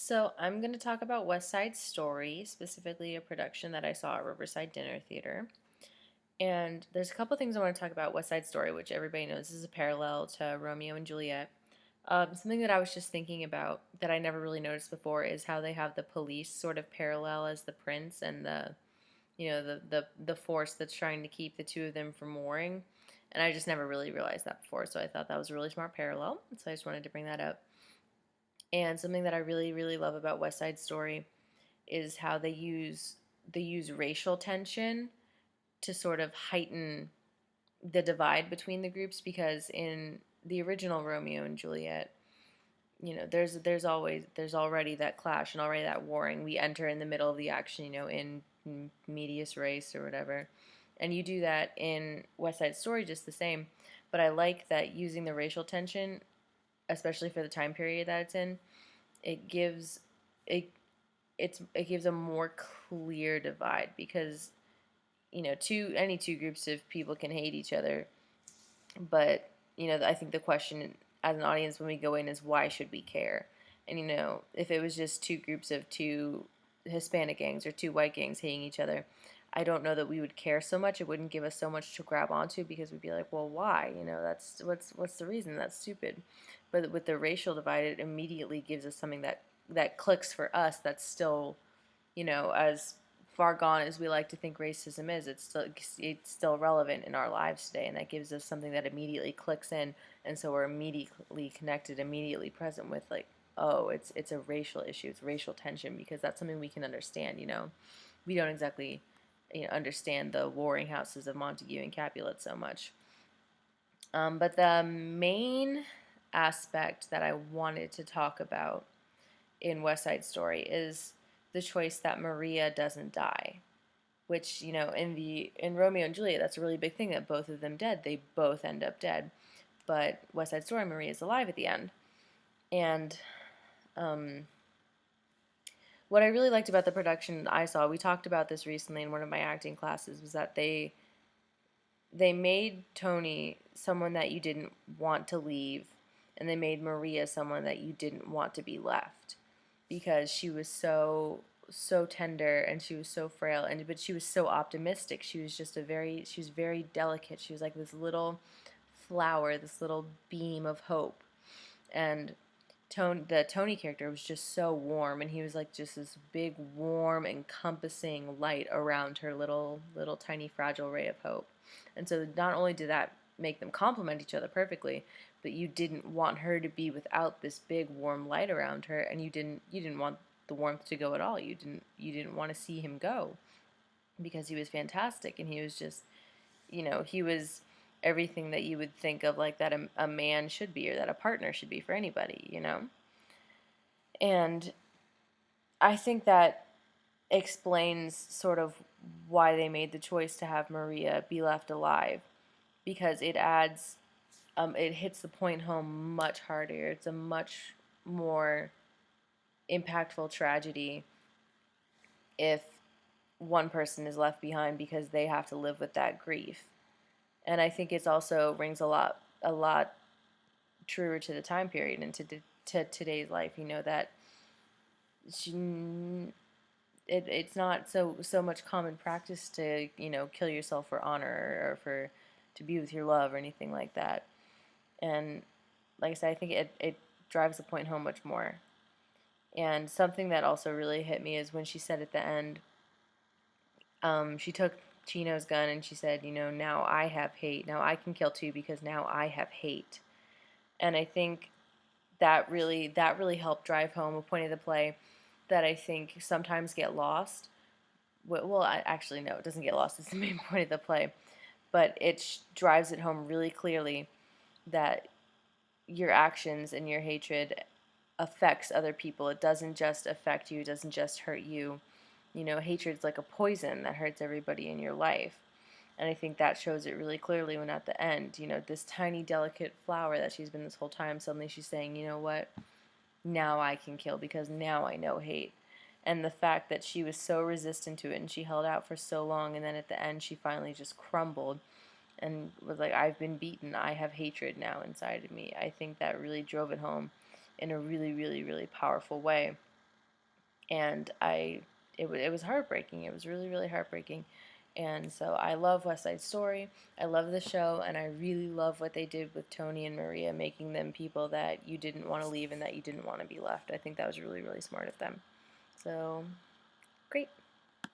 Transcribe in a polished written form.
So I'm going to talk about West Side Story, specifically a production that I saw at Riverside Dinner Theater. And there's a couple things I want to talk about West Side Story, which everybody knows is a parallel to Romeo and Juliet. Something that I was just thinking about that I never really noticed before is how they have the police sort of parallel as the prince and the force that's trying to keep the two of them from warring. And I just never really realized that before, so I thought that was a really smart parallel. So I just wanted to bring that up. And something that I really, really love about West Side Story is how they use racial tension to sort of heighten the divide between the groups, because in the original Romeo and Juliet, there's already that clash and already that warring. We enter in the middle of the action, in medias res or whatever. And you do that in West Side Story just the same. But I like that using the racial tension, especially for the time period that it's in, it gives it it gives a more clear divide, because any two groups of people can hate each other, but I think the question as an audience when we go in is, why should we care? And if it was just two groups of two Hispanic gangs or two white gangs hating each other, I don't know that we would care so much. It wouldn't give us so much to grab onto, because we'd be like, well, why? That's what's the reason? That's stupid. But with the racial divide, it immediately gives us something that clicks for us. That's still, as far gone as we like to think racism is, it's still relevant in our lives today, and that gives us something that immediately clicks in, and so we're immediately connected, immediately present with, like, oh, it's a racial issue, it's racial tension, because that's something we can understand. We don't exactly understand the warring houses of Montague and Capulet so much. But the main aspect that I wanted to talk about in West Side Story is the choice that Maria doesn't die. Which, in Romeo and Juliet, that's a really big thing, that both of them dead. They both end up dead. But West Side Story, Maria's alive at the end. And um, what I really liked about the production I saw, we talked about this recently in one of my acting classes, was that they made Tony someone that you didn't want to leave, and they made Maria someone that you didn't want to be left, because she was so tender, and she was so frail, but she was so optimistic. She was very delicate. She was like this little flower, this little beam of hope. And the Tony character was just so warm, and he was like just this big, warm, encompassing light around her little tiny fragile ray of hope. And so not only did that make them complement each other perfectly, but you didn't want her to be without this big warm light around her, and you didn't want the warmth to go at all. You didn't want to see him go, because he was fantastic, and he was just, he was everything that you would think of, like, that a man should be, or that a partner should be for anybody. And I think that explains sort of why they made the choice to have Maria be left alive, because it hits the point home much harder. It's a much more impactful tragedy if one person is left behind, because they have to live with that grief. And I think it's also rings a lot truer to the time period and to today's life. That she, it's not so much common practice to kill yourself for honor, or for to be with your love, or anything like that. And like I said, I think it drives the point home much more. And something that also really hit me is when she said at the end, she took Chino's gun and she said, now I have hate. Now I can kill too, because now I have hate. And I think that really helped drive home a point of the play that I think sometimes get lost. Well, actually, no, it doesn't get lost. It's the main point of the play. But it drives it home really clearly that your actions and your hatred affects other people. It doesn't just affect you. It doesn't just hurt you. Hatred's like a poison that hurts everybody in your life. And I think that shows it really clearly when at the end, this tiny, delicate flower that she's been this whole time, suddenly she's saying, you know what, now I can kill, because now I know hate. And the fact that she was so resistant to it, and she held out for so long, and then at the end she finally just crumbled and was like, I've been beaten, I have hatred now inside of me. I think that really drove it home in a really, really, really powerful way. and it was heartbreaking. It was really, really heartbreaking. And so I love West Side Story. I love the show, and I really love what they did with Tony and Maria, making them people that you didn't want to leave and that you didn't want to be left. I think that was really, really smart of them. So, great.